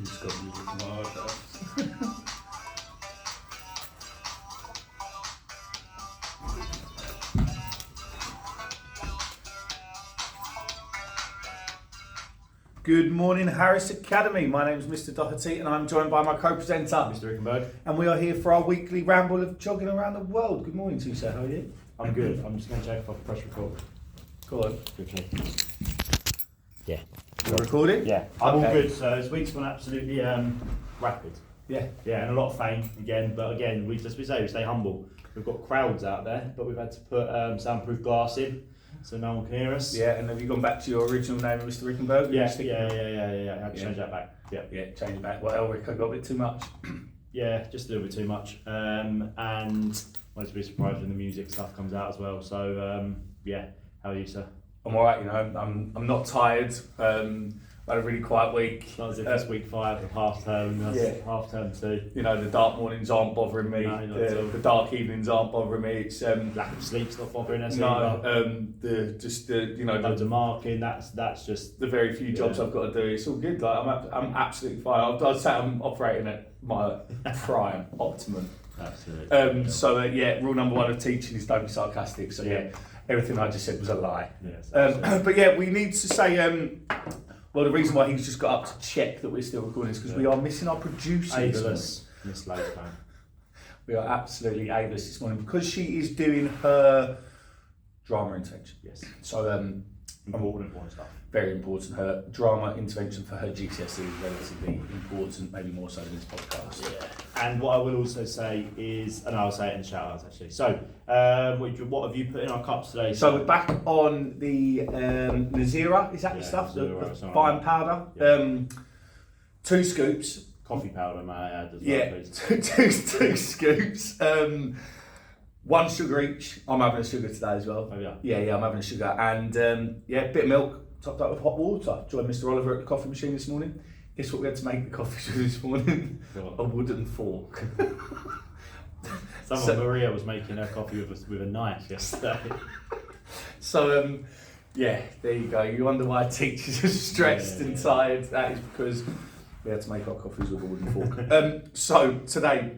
He's got music from our house. Good morning, Harris Academy. My name is Mr. Doherty and I'm joined by my co-presenter, Mr. Rickenberg. And we are here for our weekly ramble of jogging around the world. Good morning to you, sir. How are you? I'm good. I'm just going to check if I can press record. Go on. Quickly. Yeah. You're recording? Yeah. I'm all good. So this week's gone absolutely rapid. Yeah. Yeah, and a lot of fame again. But again, we stay humble. We've got crowds out there, but we've had to put soundproof glass in so no one can hear us. Yeah, and have you gone back to your original name, Mr. Rickenberg? Yeah. I had to change that back. Yeah. Yeah, change it back. Well, Rick, I got a bit too much. Yeah, just a little bit too much. And wanted to be surprised when the music stuff comes out as well. So yeah, how are you, sir? I'm alright, you know, I'm not tired. I had a really quiet week. It's not as if it's week 5 of half term, half term 2. You know, the dark mornings aren't bothering me. No, not at all. The dark evenings aren't bothering me. It's Lack of sleep's not bothering us. loads of marking. That's just the very few jobs I've got to do. It's all good. Like I'm absolutely fine. I'd say I'm operating at my prime optimum. Absolutely. So rule number 1 of teaching is don't be sarcastic. So yeah, everything I just said was a lie. Yes, but yeah, we need to say. Well, the reason why he's just got up to check that we're still recording is because we are missing our producer. Ableless, Miss Lifetime. We are absolutely ableless this morning because she is doing her drama intervention. Yes. So Important stuff. very important. Her drama intervention for her GCSE is relatively important, maybe more so than this podcast. Yeah. And what I will also say is, and I'll say it in the shout outs actually. So, what have you put in our cups today? So we're back on the Nazira, is that the stuff? Nazira, the something fine like powder. Yeah. 2 scoops. Coffee powder, may I add as well, Yeah, please. two scoops. 1 sugar each. I'm having a sugar today as well. Oh yeah. Yeah, I'm having a sugar. And a bit of milk topped up with hot water. Joined Mr. Oliver at the coffee machine this morning. Guess what we had to make the coffee this morning? A wooden fork. Maria was making her coffee with a knife yesterday. So, there you go. You wonder why teachers are stressed and tired. That is because we had to make our coffees with a wooden fork. So today,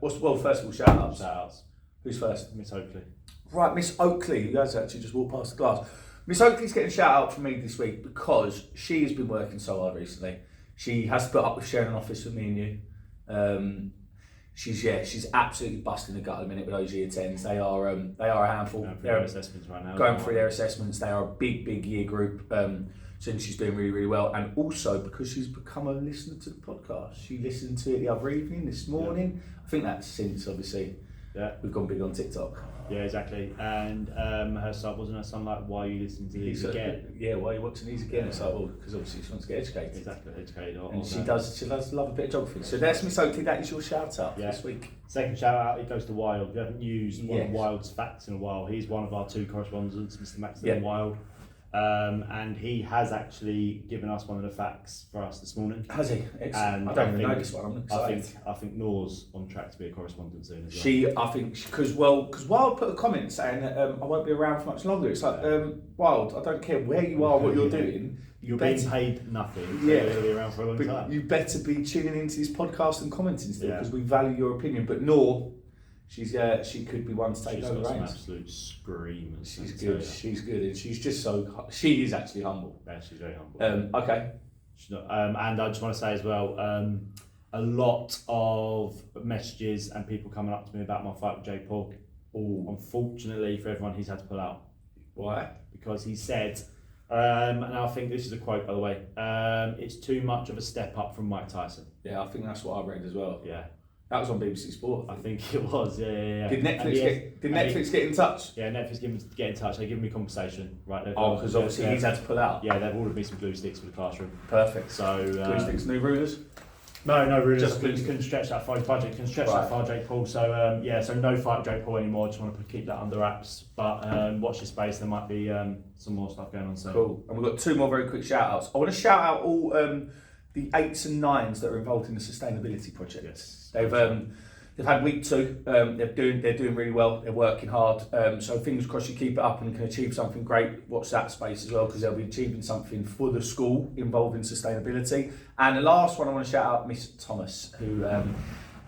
first of all, shout outs. Shout outs. Who's first? Miss Oakley. Right, Miss Oakley. You guys actually just walked past the glass. Miss Oakley's getting a shout out from me this week because she has been working so hard recently. She has to put up with sharing an office with me and you. She's absolutely busting the gut at the minute with those year 10s. They are a handful. Going through their assessments right now. Going through their assessments. They are a big year group. Since she's doing really well, and also because she's become a listener to the podcast. She listened to it the other evening, this morning. Yeah. I think that's since obviously we've gone big on TikTok. Yeah, exactly. And her son, wasn't her son like, why are you listening to these again? Yeah, why are you watching these again? It's like, well, because obviously she wants to get educated. Exactly, educated. And she does love a bit of geography. So that's Miss Oakley, that is your shout out this week. Second shout out, it goes to Wild. We haven't used one of Wild's facts in a while. He's one of our 2 correspondents, Mr. Maxton Wild. And he has actually given us one of the facts for us this morning. Has he? Excellent. I don't even know this one. I'm excited. I think Nor's on track to be a correspondent soon as well. Because Wild put a comment saying that I won't be around for much longer. It's like, Wild, I don't care where you are, what you're doing. You're being paid nothing. So you'll be around for a long time. You better be tuning into this podcast and commenting still because we value your opinion. But Nor, she could be one to take over the reins. Absolute screamers. She's good. She's good, and she's just so. She is actually humble. Yeah, she's very humble. Okay. And I just want to say as well, a lot of messages and people coming up to me about my fight with Jake Paul. Unfortunately for everyone, he's had to pull out. Why? Because he said, and I think this is a quote by the way. It's too much of a step up from Mike Tyson. Yeah, I think that's what I read as well. Yeah. That was on BBC Sport. I think it was, yeah. Did Netflix get in touch? Yeah, Netflix get in touch. They give me compensation, right? Because obviously he's had to pull out. Yeah, they've ordered me some glue sticks for the classroom. Perfect. So glue sticks, new rulers? No rulers. Just couldn't stretch that far. Budget couldn't stretch that far, Jake Paul. So so no fight with Jake Paul anymore. Just want to keep that under wraps. But watch your space. There might be some more stuff going on soon. Cool. And we've got 2 more very quick shout outs. I want to shout out all the 8s and 9s that are involved in the sustainability project. Yes. They've had week 2. They're doing really well. They're working hard. So fingers crossed you keep it up and can achieve something great. Watch that space as well, because they'll be achieving something for the school involving sustainability. And the last one I want to shout out, Miss Thomas, who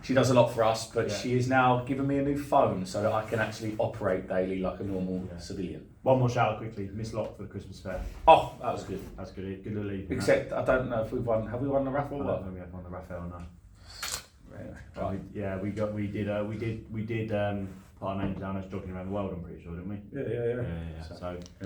she does a lot for us, but she is now giving me a new phone so that I can actually operate daily like a normal civilian. One more shout out quickly, Miss Locke for the Christmas fair. Oh, that was good. That's good. Good little evening. Except I don't know if we've won. Have we won the raffle? I don't know we have won the Raphael now. Right. We did put our names down as jogging around the world. I'm pretty sure, didn't we?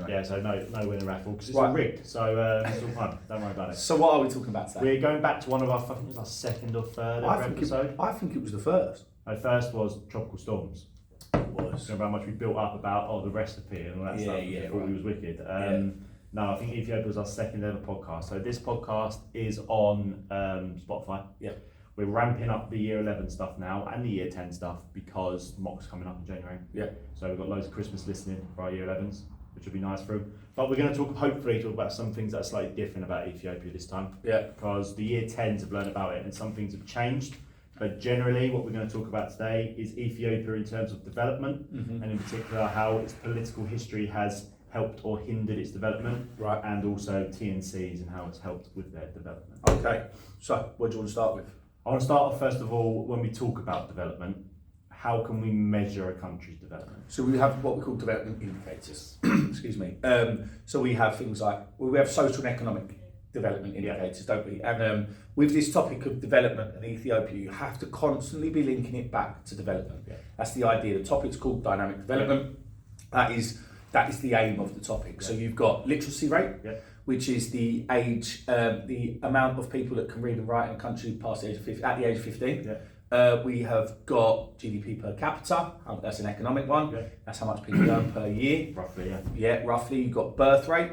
Yeah. So no winner raffle because it's all rigged. So it's all fun. Don't worry about it. So what are we talking about today? We're going back to one of our. I think it was our second or third episode. I think it was the first. No, first was tropical storms. It was. Remember how much we built up about the recipe and all that stuff. Yeah. Before we was wicked. No, I think Ethiopia was our second ever podcast. So this podcast is on Spotify. Yeah. We're ramping up the year 11 stuff now and the year 10 stuff because mock's coming up in January. Yeah. So we've got loads of Christmas listening for our year 11s, which will be nice for them. But we're going to hopefully talk about some things that are slightly different about Ethiopia this time. Yeah. Because the year 10s have learned about it and some things have changed. But generally, what we're going to talk about today is Ethiopia in terms of development, and in particular how its political history has helped or hindered its development, right? And also TNCs and how it's helped with their development. Okay, so what do you want to start with? I want to start off first of all, when we talk about development, how can we measure a country's development? So we have what we call development indicators. Excuse me. So we have things like, we have social and economic development indicators, don't we? And with this topic of development in Ethiopia, you have to constantly be linking it back to development. Yeah. That's the idea. The topic's called dynamic development. Yeah. That is the aim of the topic. Yeah. So you've got literacy rate, which is the age, the amount of people that can read and write in a country past the age of 50, at the age of 15. Yeah. We have got GDP per capita. That's an economic one. Yeah. That's how much people earn per year. Roughly, yeah. Yeah, roughly. You've got birth rate,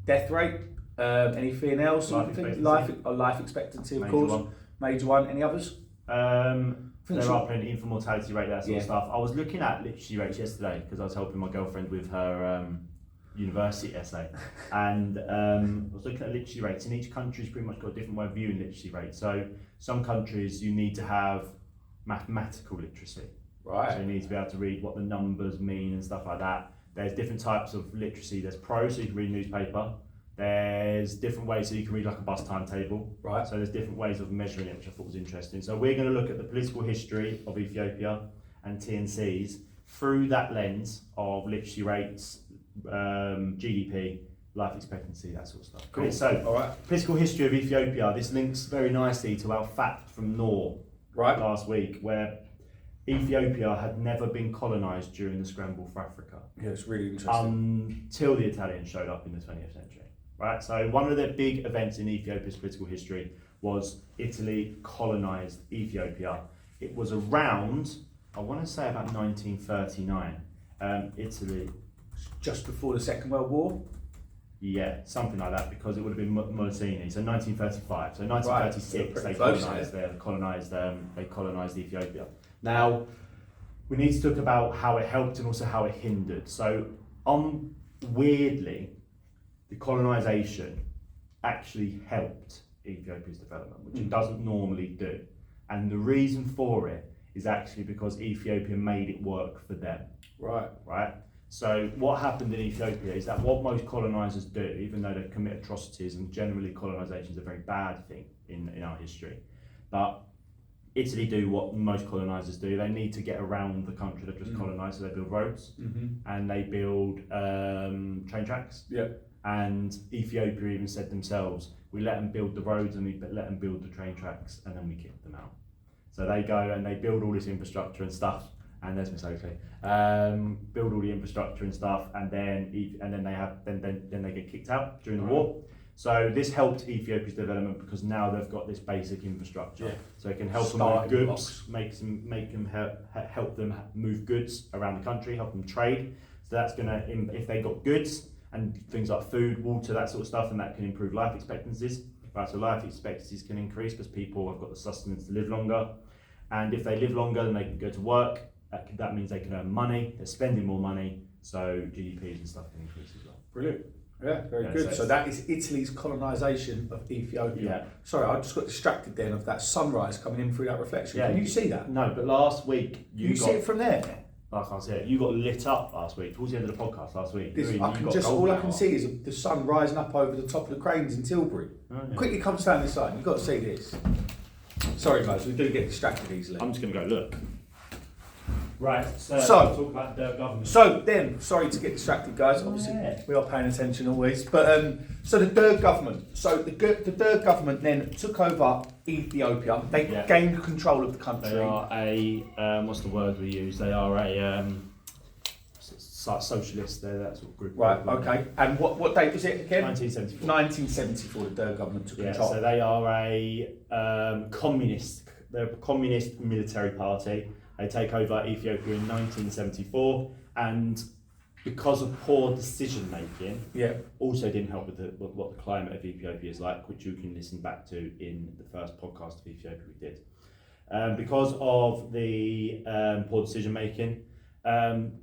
death rate. Anything else? Life expectancy, of course. Major one. Any others? There are plenty. Infant mortality rate, that sort of stuff. I was looking at literacy rates yesterday because I was helping my girlfriend with her university essay, and I was looking at literacy rates. And each country's pretty much got a different way of viewing literacy rates. So some countries you need to have mathematical literacy, right? So you need to be able to read what the numbers mean and stuff like that. There's different types of literacy. There's prose, so you can read a newspaper. There's different ways, so you can read like a bus timetable. Right. So there's different ways of measuring it, which I thought was interesting. So we're going to look at the political history of Ethiopia and TNCs through that lens of literacy rates, GDP, life expectancy, that sort of stuff. Cool. So, political history of Ethiopia. This links very nicely to our fact from Nor last week, where Ethiopia had never been colonised during the scramble for Africa. Yeah, it's really interesting. Until the Italians showed up in the 20th century. Right, so one of the big events in Ethiopia's political history was Italy colonised Ethiopia. It was around, I want to say about 1939. Italy. Just before the Second World War? Yeah, something like that, because it would have been Mussolini. So 1935. So 1936, they colonised Ethiopia. Now, we need to talk about how it helped and also how it hindered. So, weirdly, the colonisation actually helped Ethiopia's development, which it doesn't normally do. And the reason for it is actually because Ethiopia made it work for them. Right? So what happened in Ethiopia is that what most colonisers do, even though they commit atrocities, and generally colonisation is a very bad thing in our history, but Italy do what most colonisers do. They need to get around the country they've just colonised, so they build roads and they build train tracks. Yeah. And Ethiopia even said themselves, we let them build the roads and we let them build the train tracks, and then we kicked them out. So they go and they build all this infrastructure and stuff, and there's Miss Oakley, build all the infrastructure and stuff, and then they get kicked out during the war. So this helped Ethiopia's development because now they've got this basic infrastructure, so it can help them move goods, help them move goods around the country, help them trade. So that's gonna, if they got goods and things like food, water, that sort of stuff, and that can improve life expectancies. Right, so life expectancies can increase because people have got the sustenance to live longer, and if they live longer, then they can go to work. That means they can earn money. They're spending more money, so GDPs and stuff can increase as well. Brilliant. Yeah, very good. So that is Italy's colonisation of Ethiopia. Yeah. Sorry, I just got distracted then of that sunrise coming in through that reflection. Can you see that? No, but last week you see it from there? I can't see it. You got lit up last week, towards the end of the podcast last week. All I can see is the sun rising up over the top of the cranes in Tilbury. Oh, yeah. Quickly come down this side. You've got to see this. Sorry, guys, we do get distracted easily. I'm just going to go look. Right, so talk about the government. So then, sorry to get distracted, guys. Obviously, we are paying attention always. But so the Derg government. So the Derg government then took over Ethiopia. They gained control of the country. They are a what's the word we use? They are a socialist. They're that sort of group. Right. Okay. And what date was it again? 1974. 1974. The Derg government took control. So they are a communist. They're a communist military party. They take over Ethiopia in 1974, and because of poor decision making, also didn't help with what the climate of Ethiopia is like, which you can listen back to in the first podcast of Ethiopia we did. Because of the poor decision making,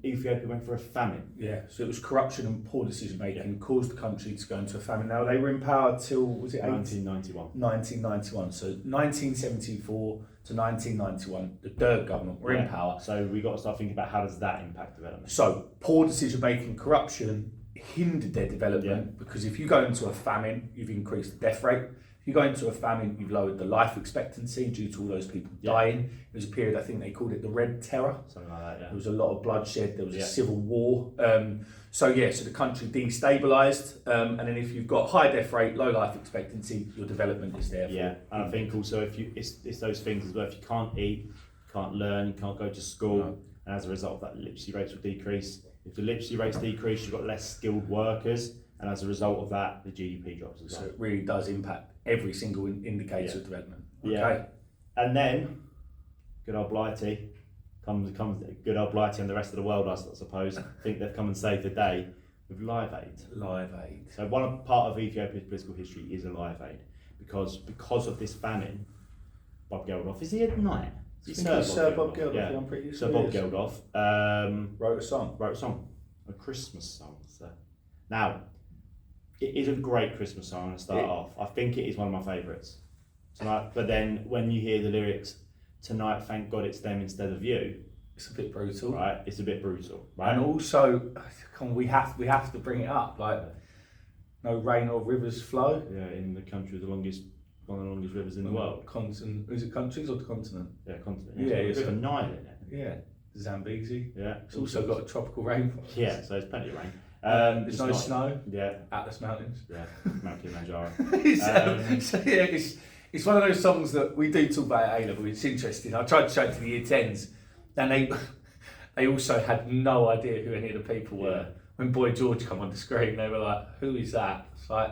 Ethiopia went for a famine. Yeah, so it was corruption and poor decision making caused the country to go into a famine. Now they were in power till 1991. 1991. So 1974 to 1991, the Derg government were in power. So we got to start thinking about how does that impact development. So poor decision making, corruption hindered their development because if you go into a famine, you've increased the death rate. If you go into a famine, you've lowered the life expectancy due to all those people dying. It was a period, I think they called it the Red Terror. Something like that, yeah. There was a lot of bloodshed, there was a civil war. So the country destabilised. And then if you've got high death rate, low life expectancy, your development is there. Yeah, and I think also if it's those things as well, if you can't eat, you can't learn, you can't go to school, and as a result of that, literacy rates will decrease. If the literacy rates decrease, you've got less skilled workers, and as a result of that, the GDP drops as well. So it really does impact every single indicator of development. Okay. Yeah. And then, good old Blighty comes good old Blighty and the rest of the world, I suppose, think they've come and saved the day with Live Aid. Live Aid. So part of Ethiopia's political history is a Live Aid, because of this famine, Bob Geldof, is he at night? Sir Bob Geldof, yeah, I'm pretty sure. Sir Bob Geldof wrote a song, a Christmas song. So now, it is a great Christmas song to start off. I think it is one of my favourites. Tonight, but then when you hear the lyrics, "Tonight, thank God it's them instead of you," it's a bit brutal, right? It's a bit brutal, right? And also, we have to bring it up. Like, no rain or rivers flow. Yeah, in the country with one of the longest rivers in the world. Continent? Is it countries or the continent? Yeah, continent. Yeah, it's got a River Nile in it. Yeah, Zambezi. Yeah, it's also got a tropical rainforest. Yeah, so there's plenty of rain. There's no snow. Yeah, Atlas Mountains. Yeah, Mount Kilimanjaro. It's one of those songs that we do talk about at A level. It's interesting. I tried to show it to the year 10s, and they also had no idea who any of the people were. When Boy George come on the screen, they were like, "Who is that?" It's like,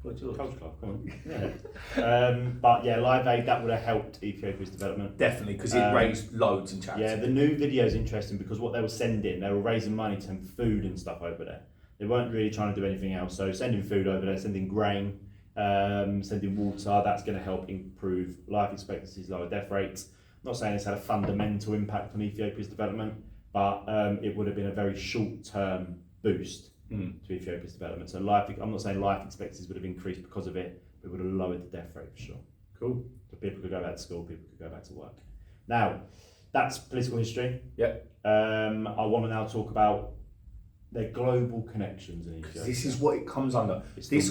Boy George. Culture Club, come on. Yeah. But yeah, Live Aid, that would have helped Ethiopia's development. Definitely, because it raised loads in charity. Yeah, the new video is interesting because what they were sending, they were raising money to send food and stuff over there. They weren't really trying to do anything else. So sending food over there, sending grain, sending water, that's going to help improve life expectancies, lower death rates. I'm not saying it's had a fundamental impact on Ethiopia's development, but it would have been a very short-term boost to Ethiopia's development. So I'm not saying life expectancies would have increased because of it, but it would have lowered the death rate for sure. Cool. So people could go back to school, people could go back to work. Now, that's political history. Yep. I want to now talk about their global connections in Ethiopia. This is what it comes under. This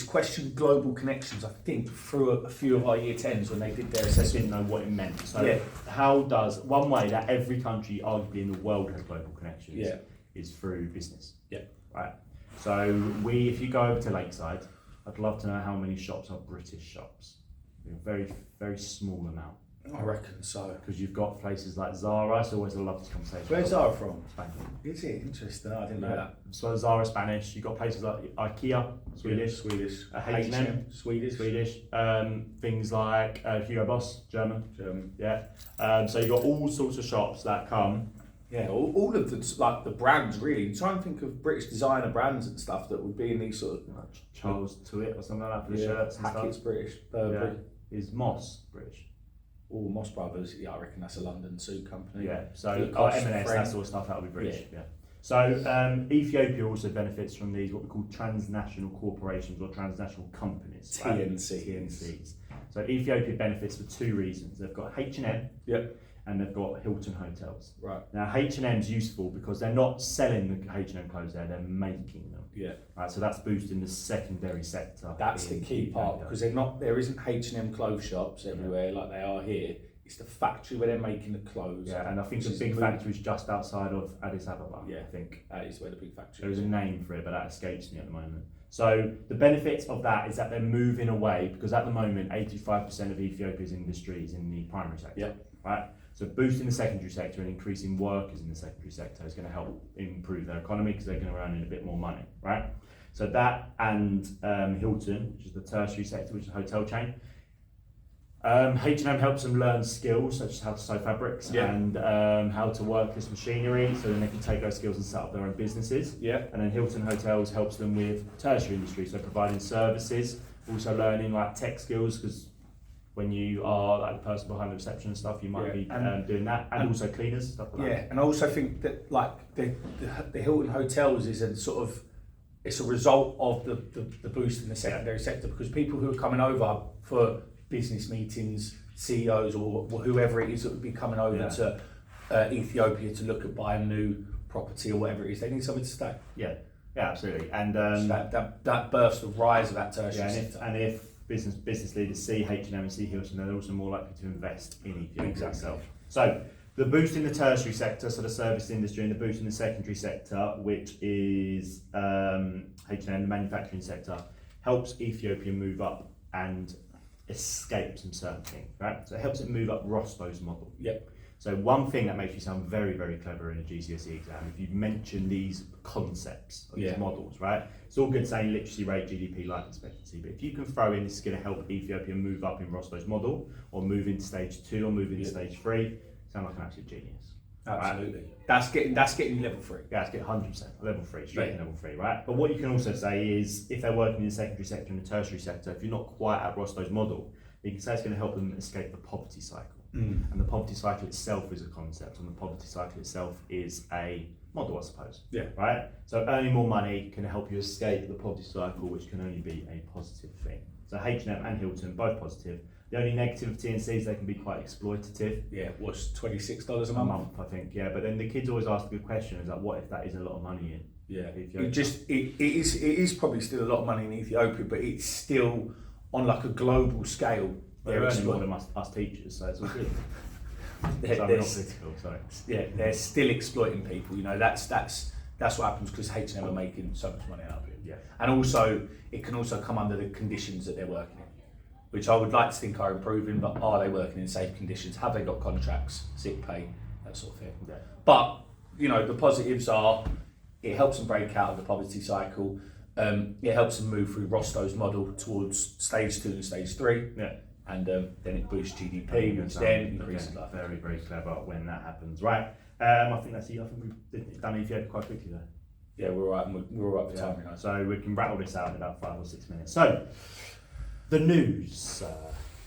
question, global connections, I think, through a few of our year 10s when they did their assessment, didn't know what it meant. So how does, one way that every country arguably in the world has global connections is through business. Yeah. Right. So if you go over to Lakeside, I'd love to know how many shops are British shops. A very, very small amount. I reckon so. Because you've got places like Zara, so always love this conversation. Where's Zara from? Spain. Is it? Interesting. I didn't know that. So Zara Spanish. You've got places like IKEA, Swedish. H&M, Swedish. Things like Hugo Boss, German. Yeah. So you've got all sorts of shops that come. Yeah, all of the brands really. Try and think of British designer brands and stuff that would be in these sort of Charles Tuit or something like that for the shirts and Hackett's stuff. British. Is Moss British? Oh, Moss Brothers. Yeah, I reckon that's a London suit company. Yeah. So M&S, that sort of stuff, that would be British. So Ethiopia also benefits from these what we call transnational corporations or transnational companies. TNCs. So Ethiopia benefits for two reasons. They've got H&M and they've got Hilton hotels. Right. Now H&M's useful because they're not selling the H&M clothes there, they're making them. Yeah. Right, so that's boosting the secondary sector. That's the key part, because there isn't H&M clothes shops everywhere like they are here. It's the factory where they're making the clothes. Yeah, and I think the big factory is just outside of Addis Ababa. Yeah, I think that is where the big factory there is. is a name for it, but that escapes me at the moment. So the benefits of that is that they're moving away, because at the moment 85% of Ethiopia's industry is in the primary sector. Yeah. Right. So boosting the secondary sector and increasing workers in the secondary sector is going to help improve their economy, because they're going to earn in a bit more money. Right. So that and Hilton, which is the tertiary sector, which is a hotel chain. H&M helps them learn skills such as how to sew fabrics and how to work this machinery, so then they can take those skills and set up their own businesses. Yeah. And then Hilton Hotels helps them with tertiary industry, so providing services, also learning like tech skills, because when you are like the person behind the reception and stuff, you might be doing that, and also cleaners, stuff like that. Yeah, and I also think that like the Hilton Hotels is a sort of, it's a result of the boost in the secondary sector, because people who are coming over for business meetings, CEOs or whoever it is that would be coming over to Ethiopia to look at buying new property or whatever it is, they need somewhere to stay. Yeah, absolutely. And so that births the rise of that tertiary sector. And if business leaders see H&M and see Hilton, they're also more likely to invest in Ethiopia itself. So the boost in the tertiary sector, so the service industry, and the boost in the secondary sector, which is H&M, the manufacturing sector, helps Ethiopia move up and escape some certain things, right? So it helps it move up Rostow's model. Yep. So one thing that makes you sound very, very clever in a GCSE exam, if you mention these concepts, these models, right? It's all good saying literacy rate, GDP, life expectancy, but if you can throw in this is going to help Ethiopia move up in Rostow's model, or move into stage 2, or move into stage 3, sound like an absolute genius. Absolutely. Right? That's getting level 3. Yeah, that's getting 100% level 3, straight to level 3, right? But what you can also say is, if they're working in the secondary sector and the tertiary sector, if you're not quite at Rostow's model, you can say it's going to help them escape the poverty cycle. And the poverty cycle itself is a concept, and the poverty cycle itself is a model, I suppose. Yeah. Right? So earning more money can help you escape the poverty cycle, which can only be a positive thing. So H&M and Hilton, both positive. The only negative of TNCs, they can be quite exploitative. Yeah, what's $26 a month, I think. Yeah, but then the kids always ask the good question: is like, what if that is a lot of money in? Yeah, it is probably still a lot of money in Ethiopia, but it's still on like a global scale. They're earning more than us teachers, so it's all good. They're not political, sorry. Yeah, they're still exploiting people. You know, that's what happens because H&M are making so much money out of it. Yeah, and also it can also come under the conditions that they're working in, which I would like to think are improving, but are they working in safe conditions? Have they got contracts, sick pay, that sort of thing? Yeah. But, you know, the positives are it helps them break out of the poverty cycle. It helps them move through Rostow's model towards stage 2 and stage 3. Yeah. And then it boosts GDP, which then increases life. Very, very clever when that happens. Right. I think that's it. I think we've done Ethiopia quite quickly there. Yeah, we're all right. We're all right for time, you know. So we can rattle this out in about 5 or 6 minutes. So, the news.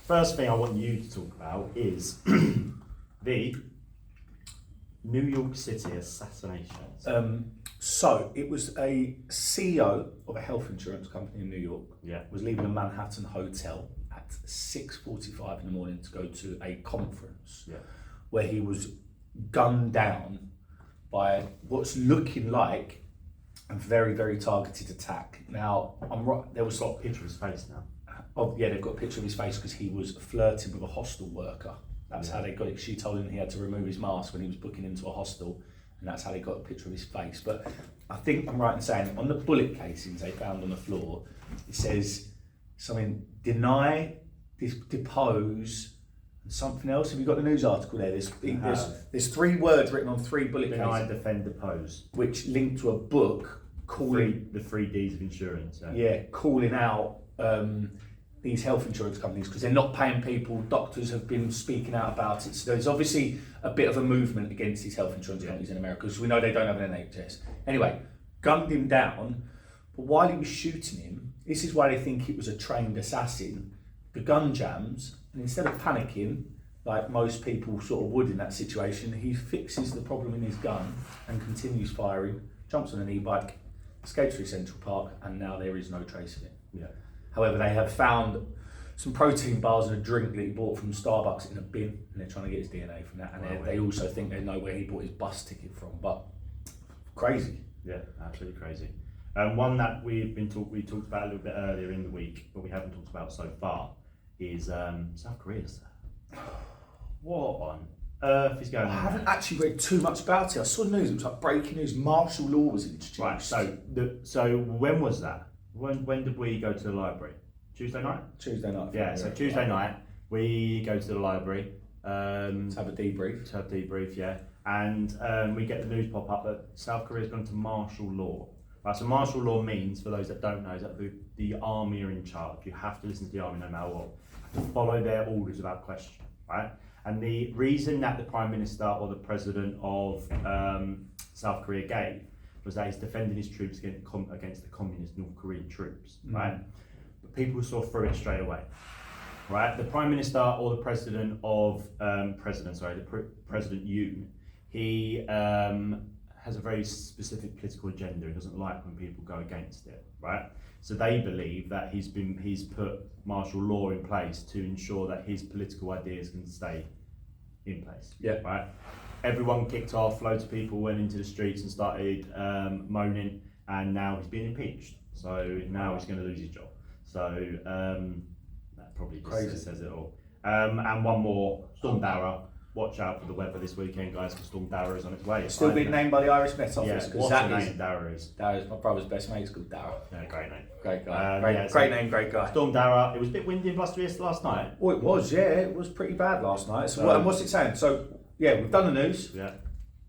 First thing I want you to talk about is the New York City assassinations. So it was a CEO of a health insurance company in New York. Yeah, was leaving a Manhattan hotel at 6:45 in the morning to go to a conference. Yeah, where he was gunned down by what's looking like a very, very targeted attack. Now, I'm right. There was got a picture of his face now. Oh yeah, they've got a picture of his face because he was flirting with a hostel worker. That's how they got it. She told him he had to remove his mask when he was booking into a hostel, and that's how they got a picture of his face. But I think I'm right in saying on the bullet casings they found on the floor, it says something: deny, depose, and something else. Have you got the news article there? There's 3 words written on 3 bullet casings. Deny, defend, depose. Which link to a book calling the 3 Ds of insurance. Calling out these health insurance companies because they're not paying people. Doctors have been speaking out about it. So there's obviously a bit of a movement against these health insurance companies in America because we know they don't have an NHS. Anyway, gunned him down, but while he was shooting him, this is why they think it was a trained assassin. The gun jams, and instead of panicking, like most people sort of would in that situation, he fixes the problem in his gun and continues firing jumps on an e-bike, escapes through Central Park, and now there is no trace of it. Yeah. However, they have found some protein bars and a drink that he bought from Starbucks in a bin, and they're trying to get his DNA from that. And they also think they know where he bought his bus ticket from. But crazy. Yeah, absolutely crazy. One that we talked about a little bit earlier in the week, but we haven't talked about so far, is South Korea. What on earth is going on? I haven't actually read too much about it. I saw news. It was like breaking news. Martial law was introduced. Right. So when was that? When did we go to the library? Tuesday night. Tuesday night. Yeah. So Tuesday night we go to the library. To have a debrief. Yeah. And we get the news pop up that South Korea's gone to martial law. Right. So martial law means, for those that don't know, is that the army are in charge. You have to listen to the army no matter what. You have to follow their orders without question. Right. And the reason that the Prime Minister or the President of South Korea gave was that he's defending his troops against the communist North Korean troops, right? But people saw through it straight away, right? The Prime Minister or the President of President Yoon, he has a very specific political agenda. He doesn't like when people go against it, right? So they believe that he's put martial law in place to ensure that his political ideas can stay in place. Yeah. Right. Everyone kicked off. Loads of people went into the streets and started moaning, and now he's being impeached. So now he's going to lose his job. So that probably just says it all. And one more, Storm Dara. Watch out for the weather this weekend, guys, because Storm Dara is on its way. It's still being named by the Irish Met Office. Yeah, what's the name Dara is? Dara's my brother's best mate. He's called Dara. Yeah, great name. Great guy. Great name, great guy. Storm Dara. It was a bit windy and blustery last night. Oh, it was, yeah. It was pretty bad last night. So, and what's it saying? So, yeah, we've done the news. Yeah.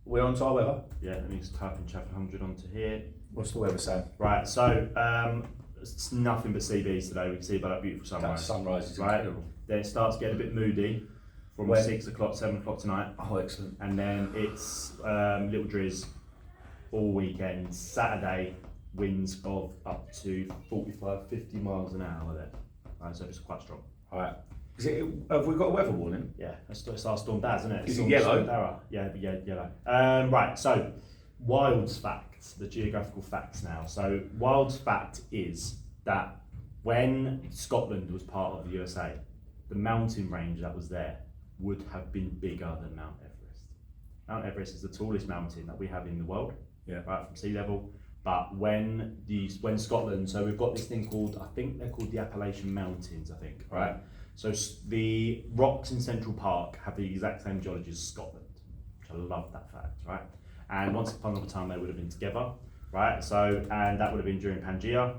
We're on to our weather. Yeah, let me just type in Chapter 100 onto here. What's the weather saying? Right, so it's nothing but CVs today. We can see about that beautiful sunrise. That sunrise is right? incredible. Then it starts getting a bit moody from 6 o'clock, 7 o'clock tonight. Oh, excellent. And then it's little drizz all weekend. Saturday, winds of up to 45, 50 miles an hour there. Right, so it's quite strong. All right. Have we got a weather warning? Yeah, it's our Storm Daz, isn't it? Is it yellow? Dara. Yeah, yellow. Right, so Wild's facts, the geographical facts now. So Wild's fact is that when Scotland was part of the USA, the mountain range that was there would have been bigger than Mount Everest. Mount Everest is the tallest mountain that we have in the world, right, from sea level. But when Scotland, so we've got this thing called, I think they're called the Appalachian Mountains, I think, right? So the rocks in Central Park have the exact same geology as Scotland, which I love that fact, right? And once upon a time they would have been together, right? So, and that would have been during Pangea,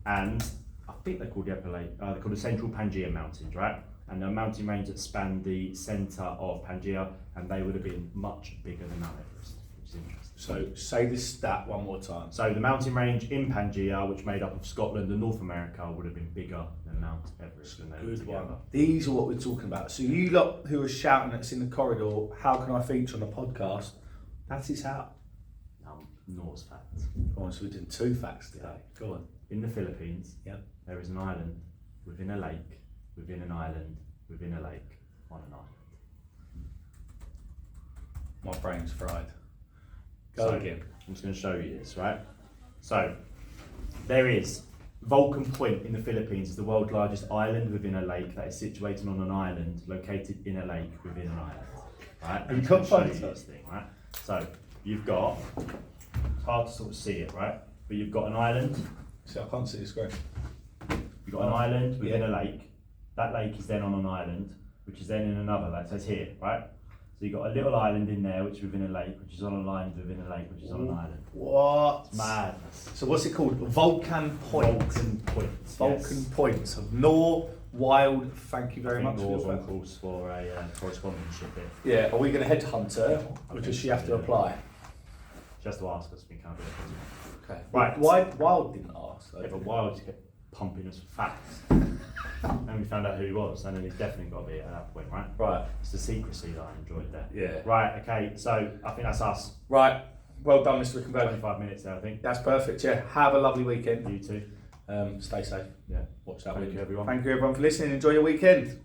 and I think they're called they're called the Central Pangea Mountains, right? And the mountain range that span the centre of Pangea, and they would have been much bigger than Mount Everest, which is interesting. So say this stat one more time. So the mountain range in Pangea, which made up of Scotland and North America, would have been bigger than Mount Everest when they were together. These are what we're talking about. So you lot who are shouting at us in the corridor, how can I feature on the podcast? That is how. Norse facts. Go on, so we're doing 2 facts today. Go on. In the Philippines, there is an island within a lake, within an island, within a lake, on an island. My brain's fried. Go again. I'm just going to show you this, right? So, there is Vulcan Point in the Philippines, is the world's largest island within a lake that is situated on an island located in a lake within an island, right? And you can't find this thing, right? So, you've got, it's hard to sort of see it, right? But you've got an island. So I can't see the screen. You've got an island within a lake. That lake is then on an island, which is then in another lake. So it's here, right? So you've got a little island in there, which is within a lake, which is on a island within a lake, which is on an island. What? It's madness. So what's it called? Vulcan Point. Vulcan Point. Vulcan Point. So Nor Wild, thank you very much for Nor's your on course for a correspondence here. Yeah, are we going to headhunt her, or does she have to apply? She has to ask us, we can't do it. Okay. Right. Why Wild didn't ask? Yeah, but Wild just kept pumping us for facts. And we found out who he was, and then he's definitely got to be at that point, right? Right. It's the secrecy that I enjoyed there. Yeah. Right, okay, so I think that's us. Right. Well done, Mr. Wickenberg. 25 minutes there, I think. That's perfect, yeah. Have a lovely weekend. You too. Stay safe. Yeah. Watch that. Thank you, everyone. Thank you, everyone, for listening. Enjoy your weekend.